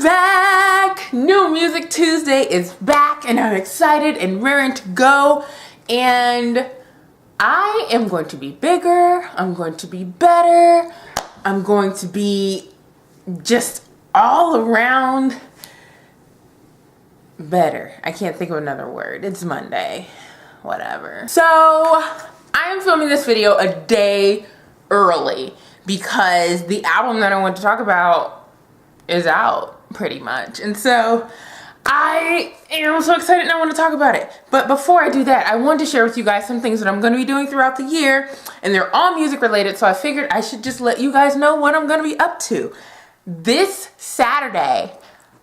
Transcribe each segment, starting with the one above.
back! New Music Tuesday is back and I'm excited and raring to go. And I am going to be bigger, I'm going to be better, I'm going to be just all around better. I can't think of another word. It's Monday. Whatever. So I am filming this video a day early because the album that I want to talk about is out pretty much. And so I am so excited and I want to talk about it. But before I do that, I want to share with you guys some things that I'm going to be doing throughout the year. And they're all music related, so I figured I should just let you guys know what I'm going to be up to. This Saturday,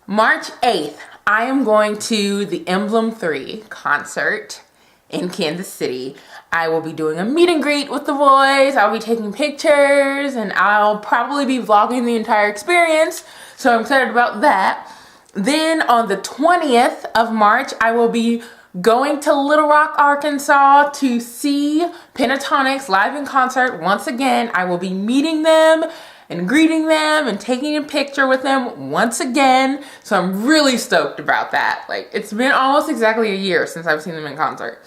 March 8th, I am going to the Emblem 3 concert in Kansas City. I will be doing a meet and greet with the boys. I'll be taking pictures and I'll probably be vlogging the entire experience. So I'm excited about that. Then on the 20th of March, I will be going to Little Rock, Arkansas to see Pentatonics live in concert. Once again, I will be meeting them and greeting them and taking a picture with them once again. So I'm really stoked about that. Like, it's been almost exactly a year since I've seen them in concert.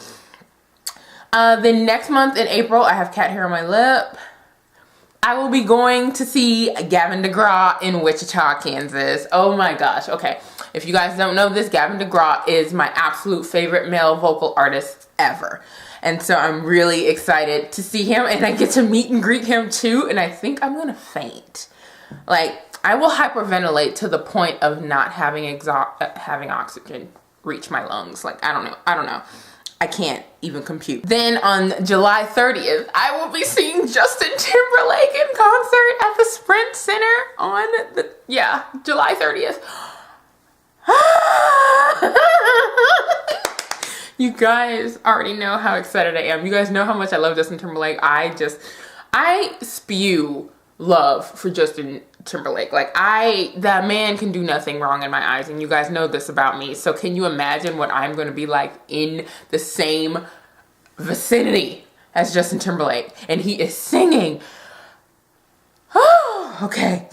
Then next month in April, I have cat hair on my lip. I will be going to see Gavin DeGraw in Wichita, Kansas. Oh my gosh. Okay. If you guys don't know this, Gavin DeGraw is my absolute favorite male vocal artist ever. And so I'm really excited to see him and I get to meet and greet him too. And I think I'm going to faint. Like, I will hyperventilate to the point of not having oxygen reach my lungs. Like, I don't know. I can't even compute. Then on July 30th, I will be seeing Justin Timberlake in concert at the Sprint Center on July 30th. You guys already know how excited I am. You guys know how much I love Justin Timberlake. I spew love for Justin Timberlake. Like, that man can do nothing wrong in my eyes, and you guys know this about me. So can you imagine what I'm going to be like in the same vicinity as Justin Timberlake? And he is singing. Oh, okay.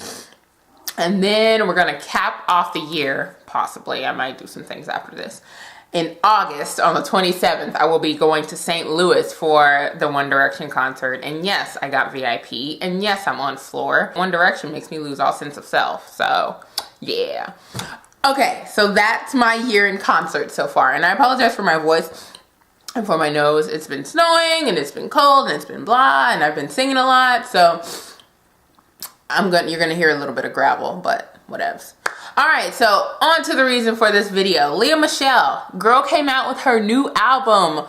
And then we're going to cap off the year, possibly. I might do some things after this. In August, on the 27th, I will be going to St. Louis for the One Direction concert. And yes, I got VIP. And yes, I'm on floor. One Direction makes me lose all sense of self. So, yeah. Okay, so that's my year in concert so far. And I apologize for my voice and for my nose. It's been snowing and it's been cold and it's been blah. And I've been singing a lot. So, you're going to hear a little bit of gravel, but whatevs. Alright, so on to the reason for this video. Lea Michele, girl came out with her new album.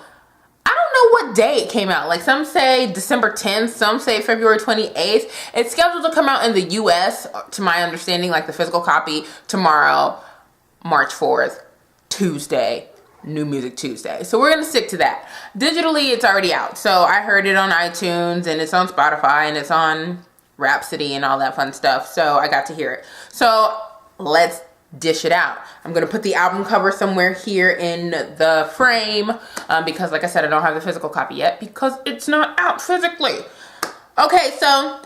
I don't know what day it came out. Like, some say December 10th, some say February 28th. It's scheduled to come out in the US, to my understanding, like the physical copy, tomorrow, March 4th, Tuesday, New Music Tuesday. So we're going to stick to that. Digitally, it's already out. So I heard it on iTunes, and it's on Spotify, and it's on Rhapsody and all that fun stuff. So I got to hear it. So let's dish it out. I'm going to put the album cover somewhere here in the frame because, like I said, I don't have the physical copy yet because it's not out physically. Okay, so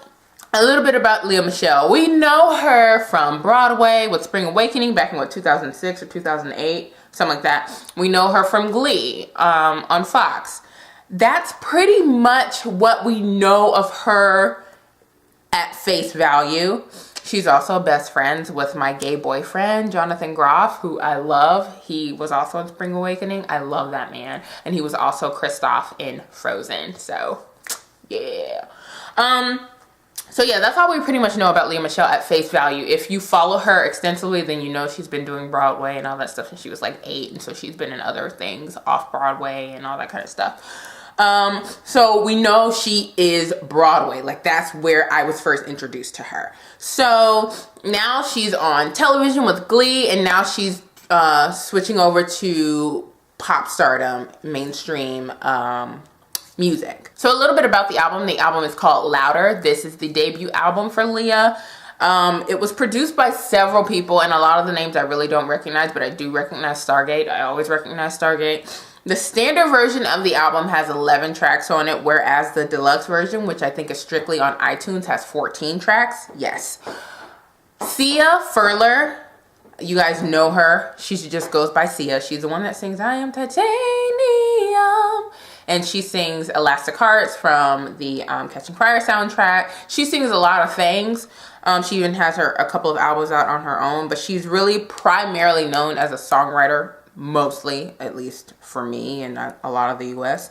a little bit about Lea Michele. We know her from Broadway with Spring Awakening back in, 2006 or 2008, something like that. We know her from Glee on Fox. That's pretty much what we know of her at face value. She's also best friends with my gay boyfriend, Jonathan Groff, who I love. He was also in Spring Awakening. I love that man. And he was also Kristoff in Frozen. So, yeah. So yeah, that's all we pretty much know about Lea Michele at face value. If you follow her extensively, then you know she's been doing Broadway and all that stuff since she was like 8. And so she's been in other things off Broadway and all that kind of stuff. So we know she is Broadway. Like, that's where I was first introduced to her. So now she's on television with Glee, and now she's switching over to pop stardom, mainstream music. So a little bit about the album. The album is called Louder. This is the debut album for Lea. It was produced by several people, and a lot of the names I really don't recognize, but I do recognize Stargate. I always recognize Stargate. The standard version of the album has 11 tracks on it, whereas the deluxe version, which I think is strictly on iTunes, has 14 tracks. Yes. Sia Furler You guys know her. She just goes by Sia. She's the one that sings I Am Titanium. And she sings Elastic Hearts from the Catching Fire soundtrack. She sings a lot of things. She even has a couple of albums out on her own. But she's really primarily known as a songwriter, mostly, at least for me and a lot of the US.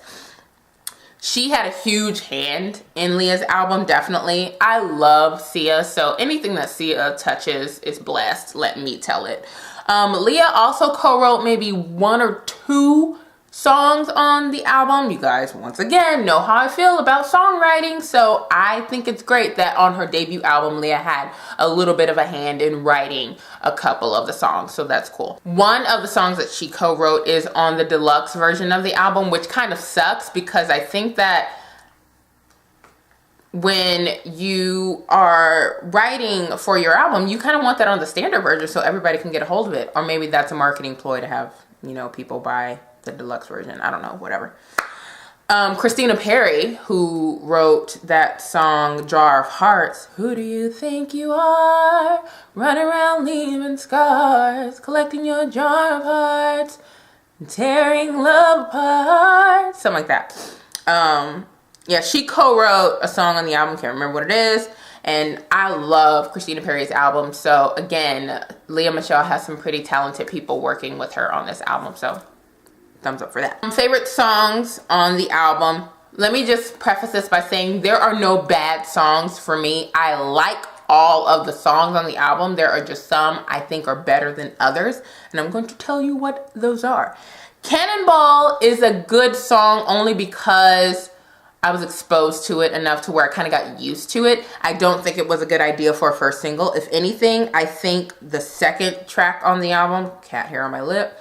She had a huge hand in Lea's album, definitely. I love Sia, so anything that Sia touches is blessed, let me tell it. Lea also co-wrote maybe 1 or 2 songs on the album. You guys, once again, know how I feel about songwriting, so I think it's great that on her debut album, Lea had a little bit of a hand in writing a couple of the songs, so that's cool. One of the songs that she co-wrote is on the deluxe version of the album, which kind of sucks because I think that when you are writing for your album, you kind of want that on the standard version so everybody can get a hold of it. Or maybe that's a marketing ploy to have, you know, people buy the deluxe version. I don't know, whatever. Christina Perri, who wrote that song Jar of Hearts, who do you think you are, running around leaving scars, collecting your jar of hearts, tearing love apart, something like that. Yeah, she co-wrote a song on the album, can't remember what it is, and I love Christina Perri's album. So again, Lea Michele has some pretty talented people working with her on this album, so thumbs up for that. Favorite songs on the album. Let me just preface this by saying there are no bad songs for me. I like all of the songs on the album. There are just some I think are better than others, and I'm going to tell you what those are. Cannonball is a good song only because I was exposed to it enough to where I kind of got used to it. I don't think it was a good idea for a first single. If anything, I think the second track on the album, cat hair on my lip,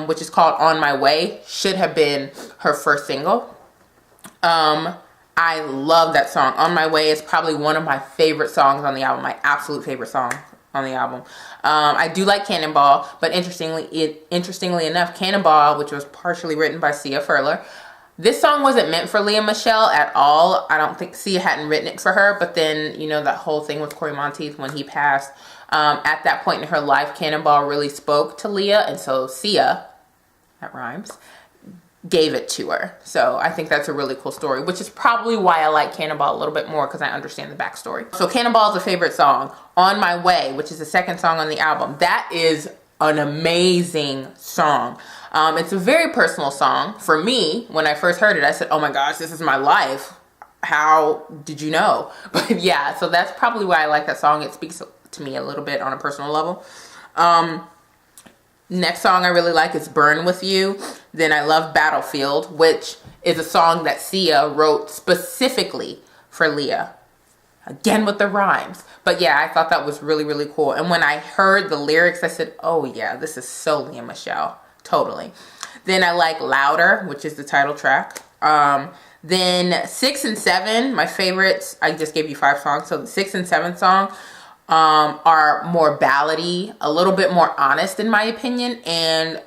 which is called On My Way, should have been her first single. I love that song. On My Way is probably one of my favorite songs on the album, my absolute favorite song on the album. I do like Cannonball, but interestingly enough, Cannonball, which was partially written by Sia Furler, this song wasn't meant for Lea Michele at all. I don't think Sia hadn't written it for her, but then, you know, that whole thing with Corey Monteith when he passed, at that point in her life, Cannonball really spoke to Lea, and so Sia, that rhymes, gave it to her. So I think that's a really cool story, which is probably why I like Cannonball a little bit more, because I understand the backstory. So Cannonball is a favorite song. On My Way, which is the second song on the album, that is an amazing song. It's a very personal song. For me, when I first heard it, I said, oh my gosh, this is my life. How did you know? But yeah, so that's probably why I like that song. It speaks to me a little bit on a personal level. Next song I really like is Burn With You. Then I love Battlefield, which is a song that Sia wrote specifically for Lea. Again with the rhymes. But yeah, I thought that was really, really cool. And when I heard the lyrics, I said, oh yeah, this is so Lea Michele. Totally. Then I like Louder, which is the title track. Then 6 and 7, my favorites. I just gave you 5 songs. So the 6 and 7 song are more ballady, a little bit more honest in my opinion, and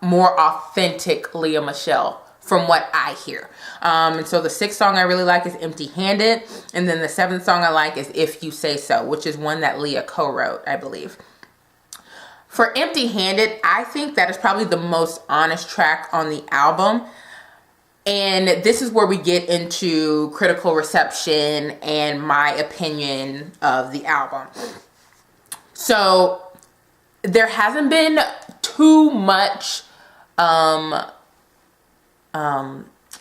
more authentic Lea Michele from what I hear. And so the 6th song I really like is Empty Handed. And then the 7th song I like is If You Say So, which is one that Lea co-wrote, I believe. For Empty Handed, I think that is probably the most honest track on the album. And this is where we get into critical reception and my opinion of the album. So there hasn't been too much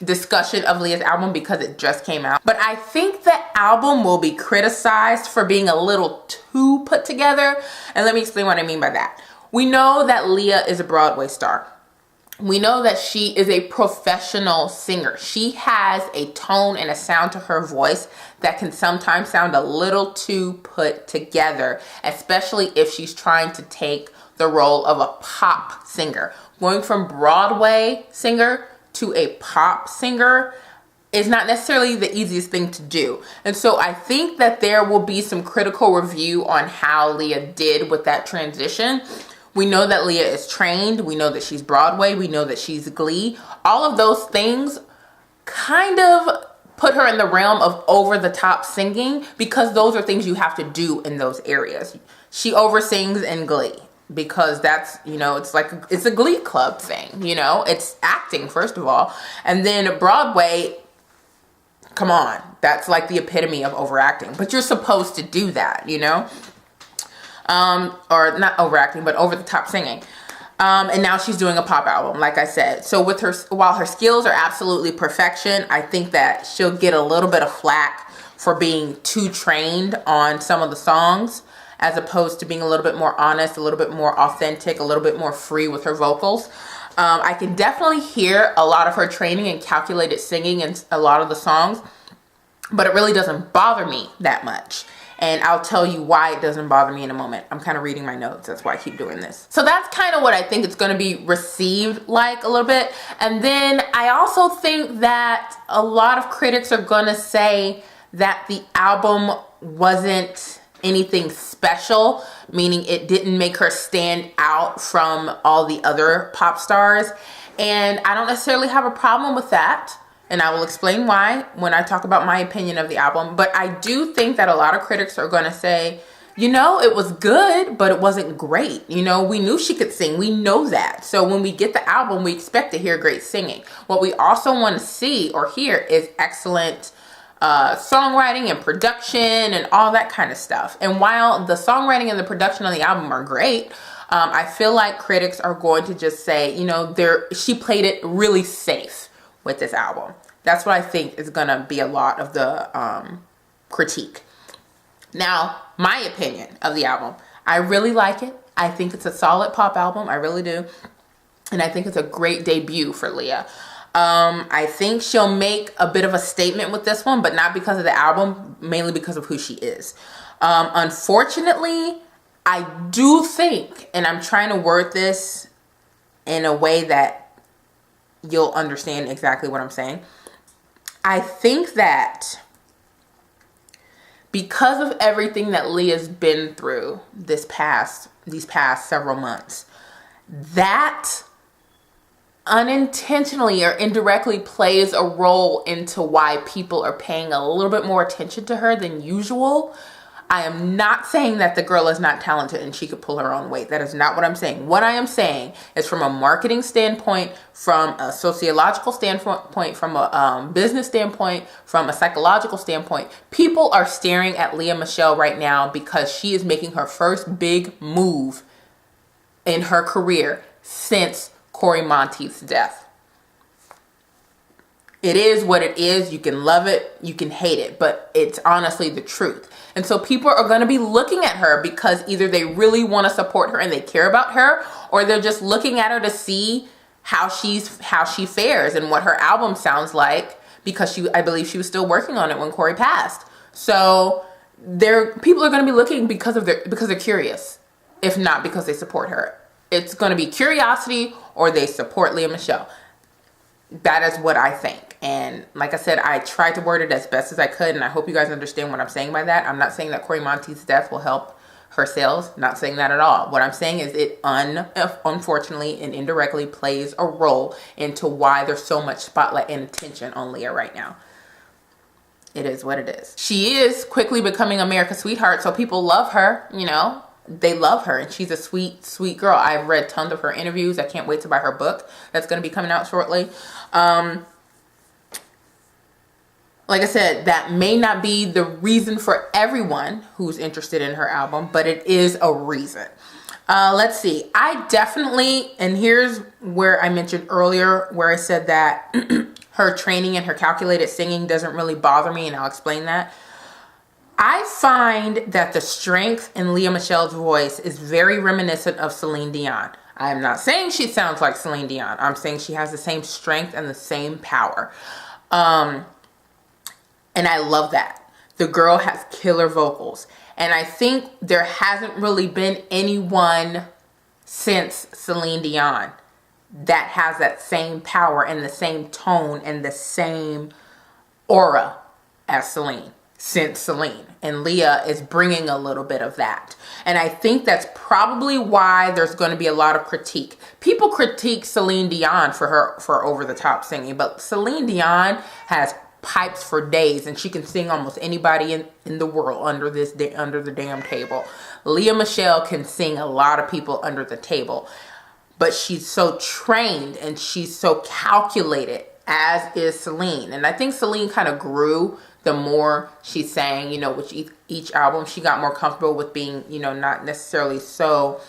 discussion of Lea's album because it just came out. But I think the album will be criticized for being a little too put together. And let me explain what I mean by that. We know that Lea is a Broadway star. We know that she is a professional singer. She has a tone and a sound to her voice that can sometimes sound a little too put together, especially if she's trying to take the role of a pop singer. Going from Broadway singer to a pop singer is not necessarily the easiest thing to do. And so I think that there will be some critical review on how Lea did with that transition. We know that Lea is trained. We know that she's Broadway. We know that she's Glee. All of those things kind of put her in the realm of over-the-top singing because those are things you have to do in those areas. She oversins in Glee because that's, you know, it's like, it's a Glee Club thing, you know? It's acting, first of all. And then Broadway, come on, that's like the epitome of overacting. But you're supposed to do that, you know? Or not overacting, but over-the-top singing. And now she's doing a pop album, like I said. So with her, while her skills are absolutely perfection, I think that she'll get a little bit of flack for being too trained on some of the songs, as opposed to being a little bit more honest, a little bit more authentic, a little bit more free with her vocals. I can definitely hear a lot of her training and calculated singing in a lot of the songs, but it really doesn't bother me that much. And I'll tell you why it doesn't bother me in a moment. I'm kind of reading my notes. That's why I keep doing this. So that's kind of what I think it's going to be received like a little bit. And then I also think that a lot of critics are going to say that the album wasn't anything special, meaning it didn't make her stand out from all the other pop stars. And I don't necessarily have a problem with that. And I will explain why when I talk about my opinion of the album. But I do think that a lot of critics are going to say, you know, it was good, but it wasn't great. You know, we knew she could sing. We know that. So when we get the album, we expect to hear great singing. What we also want to see or hear is excellent songwriting and production and all that kind of stuff. And while the songwriting and the production on the album are great, I feel like critics are going to just say, you know, she played it really safe with this album. That's what I think is gonna be a lot of the critique. Now, my opinion of the album, I really like it. I think it's a solid pop album. I really do. And I think it's a great debut for Lea. I think she'll make a bit of a statement with this one, but not because of the album, mainly because of who she is. Unfortunately, I do think, and I'm trying to word this in a way that you'll understand exactly what I'm saying. I think that because of everything that Lea's been through these past several months, that unintentionally or indirectly plays a role into why people are paying a little bit more attention to her than usual. I am not saying that the girl is not talented and she could pull her own weight. That is not what I'm saying. What I am saying is, from a marketing standpoint, from a sociological standpoint, from a business standpoint, from a psychological standpoint, people are staring at Lea Michele right now because she is making her first big move in her career since Corey Monteith's death. It is what it is. You can love it, you can hate it, but it's honestly the truth. And so people are going to be looking at her because either they really want to support her and they care about her, or they're just looking at her to see how she fares and what her album sounds like, because I believe she was still working on it when Corey passed. So people are going to be looking because they're curious, if not because they support her. It's going to be curiosity or they support Lea Michele. That is what I think. And like I said, I tried to word it as best as I could, and I hope you guys understand what I'm saying by that. I'm not saying that Corey Monteith's death will help her sales. Not saying that at all. What I'm saying is it unfortunately and indirectly plays a role into why there's so much spotlight and attention on Lea right now. It is what it is. She is quickly becoming America's sweetheart, so people love her, you know. They love her, and she's a sweet, sweet girl. I've read tons of her interviews. I can't wait to buy her book that's going to be coming out shortly. Like I said, that may not be the reason for everyone who's interested in her album, but it is a reason. Let's see. I definitely, and here's where I mentioned earlier where I said that her training and her calculated singing doesn't really bother me, and I'll explain that. I find that the strength in Lea Michele's voice is very reminiscent of Celine Dion. I am not saying she sounds like Celine Dion. I'm saying she has the same strength and the same power. And I love that. The girl has killer vocals. And I think there hasn't really been anyone since Celine Dion that has that same power and the same tone and the same aura as Celine. Since Celine, and Lea is bringing a little bit of that. And I think that's probably why there's going to be a lot of critique. People critique Celine Dion for over the top singing, but Celine Dion has pipes for days, and she can sing almost anybody in the world under the damn table. Lea Michele can sing a lot of people under the table, but she's so trained and she's so calculated, as is Celine. And I think Celine kind of grew the more she sang, you know, with each album. She got more comfortable with being, you know, not necessarily so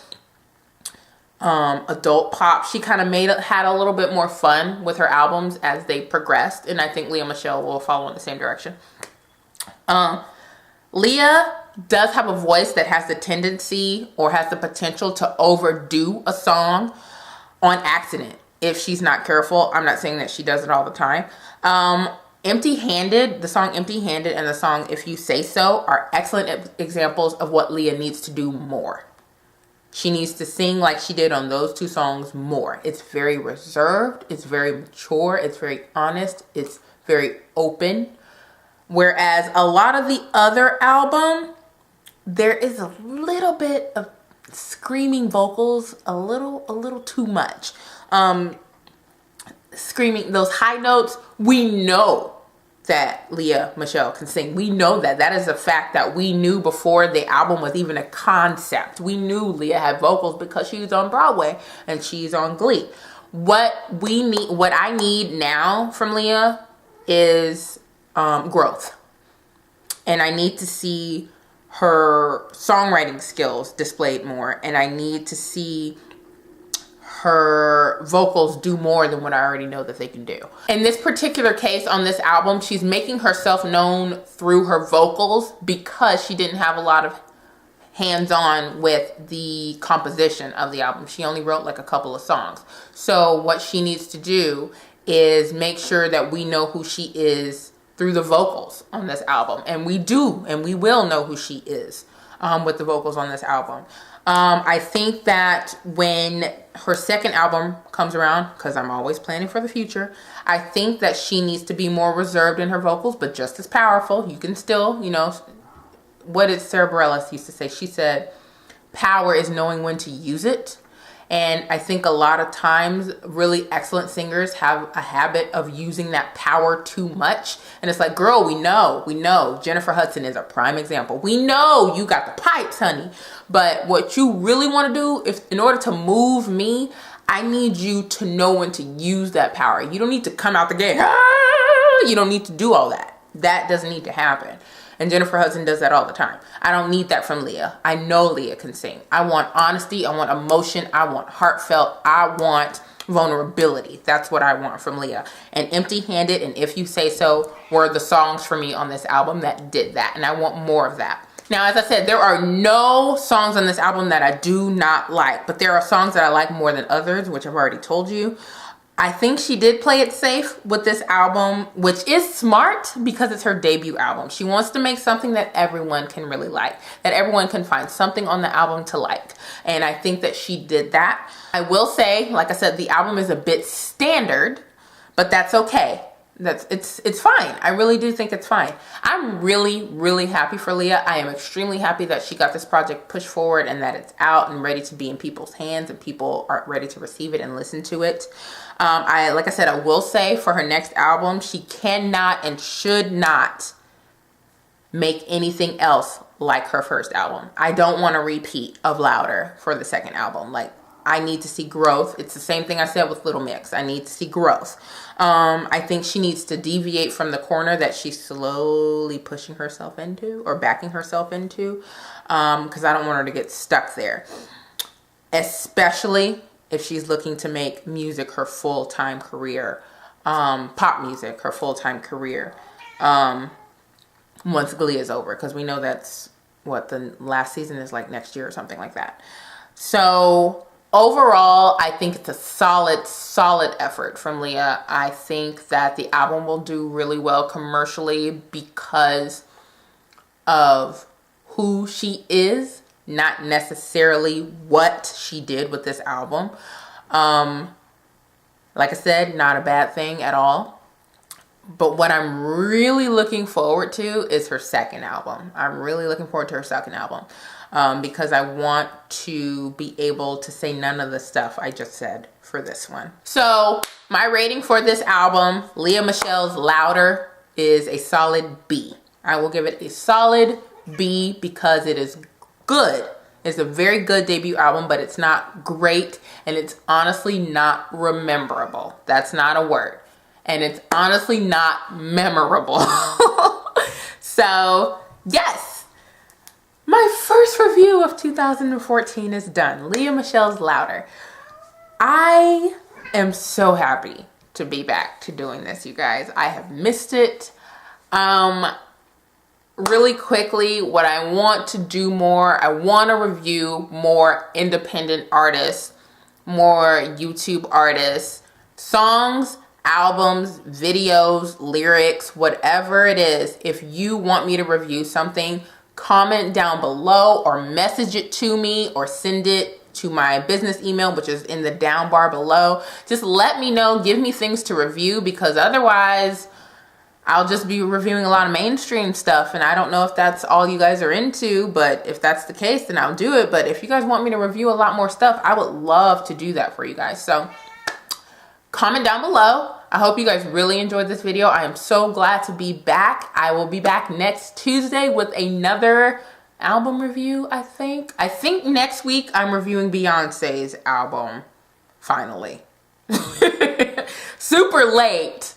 adult pop. She kind of had a little bit more fun with her albums as they progressed, and I think Lea Michele will follow in the same direction. Lea does have a voice that has the tendency or has the potential to overdo a song on accident if she's not careful. I'm not saying that she does it all the time. Empty-Handed, the song Empty-Handed and the song If You Say So are excellent examples of what Lea needs to do more. She needs to sing like she did on those two songs more. It's very reserved. It's very mature. It's very honest. It's very open. Whereas a lot of the other album, there is a little bit of screaming vocals, a little too much. Screaming those high notes. We know that Lea Michele can sing. We know that. That is a fact that we knew before the album was even a concept. We knew Lea had vocals because she was on Broadway and she's on Glee. What I need now from Lea is growth. And I need to see her songwriting skills displayed more. And I need to see her vocals do more than what I already know that they can do. In this particular case on this album, she's making herself known through her vocals because she didn't have a lot of hands-on with the composition of the album. She only wrote like a couple of songs. So what she needs to do is make sure that we know who she is through the vocals on this album. And we do, and we will know who she is with the vocals on this album. I think that when her second album comes around, because I'm always planning for the future, I think that she needs to be more reserved in her vocals, but just as powerful. You can still, you know, what did Sarah Bareilles used to say? She said, power is knowing when to use it. And I think a lot of times really excellent singers have a habit of using that power too much. And it's like, girl, we know. Jennifer Hudson is a prime example. We know you got the pipes, honey. But what you really want to do, in order to move me, I need you to know when to use that power. You don't need to come out the gate. You don't need to do all that. That doesn't need to happen. And Jennifer Hudson does that all the time. I don't need that from Lea. I know Lea can sing. I want honesty. I want emotion. I want heartfelt. I want vulnerability. That's what I want from Lea. And Empty-Handed and If You Say So were the songs for me on this album that did that. And I want more of that. Now, as I said, there are no songs on this album that I do not like. But there are songs that I like more than others, which I've already told you. I think she did play it safe with this album, which is smart because it's her debut album. She wants to make something that everyone can really like, that everyone can find something on the album to like. And I think that she did that. I will say, like I said, the album is a bit standard, but that's okay. It's fine. I really do think it's fine. I'm really, really happy for Lea. I am extremely happy that she got this project pushed forward and that it's out and ready to be in people's hands and people are ready to receive it and listen to it. Like I said, I will say for her next album, she cannot and should not make anything else like her first album. I don't want a repeat of Louder for the second album. Like, I need to see growth. It's the same thing I said with Little Mix. I need to see growth. I think she needs to deviate from the corner that she's slowly pushing herself into or backing herself into, because I don't want her to get stuck there, especially if she's looking to make music her full-time career, pop music her full-time career, once Glee is over, because we know that's what the last season is like next year or something like that. So overall, I think it's a solid effort from Lea. I think that the album will do really well commercially because of who she is, not necessarily what she did with this album. Like I said, not a bad thing at all. But what I'm really looking forward to is her second album. I'm really looking forward to her second album. Because I want to be able to say none of the stuff I just said for this one. So my rating for this album, Lea Michele's Louder, is a solid B. I will give it a solid B because it is good. It's a very good debut album, but it's not great, and it's honestly not rememberable. That's not a word. And it's honestly not memorable. So, yes. My first review of 2014 is done. Lea Michele's Louder. I am so happy to be back to doing this, you guys. I have missed it. Really quickly, what I want to do more, I want to review more independent artists, more YouTube artists, songs, albums, videos, lyrics, whatever it is. If you want me to review something, comment down below or message it to me or send it to my business email, which is in the down bar below. Just let me know, give me things to review, because otherwise I'll just be reviewing a lot of mainstream stuff, and I don't know if that's all you guys are into, but if that's the case, then I'll do it. But if you guys want me to review a lot more stuff, I would love to do that for you guys. So comment down below. I hope you guys really enjoyed this video. I am so glad to be back. I will be back next Tuesday with another album review, I think. I think next week I'm reviewing Beyonce's album, finally. Super late.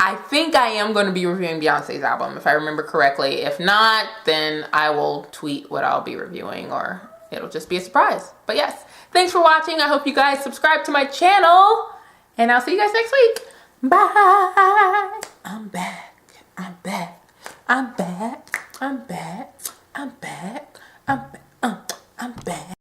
I think I am going to be reviewing Beyonce's album, if I remember correctly. If not, then I will tweet what I'll be reviewing, or it'll just be a surprise. But yes, thanks for watching. I hope you guys subscribe to my channel, and I'll see you guys next week. Bye. I'm back. I'm back. I'm back. I'm back. I'm back. I'm back. I'm back.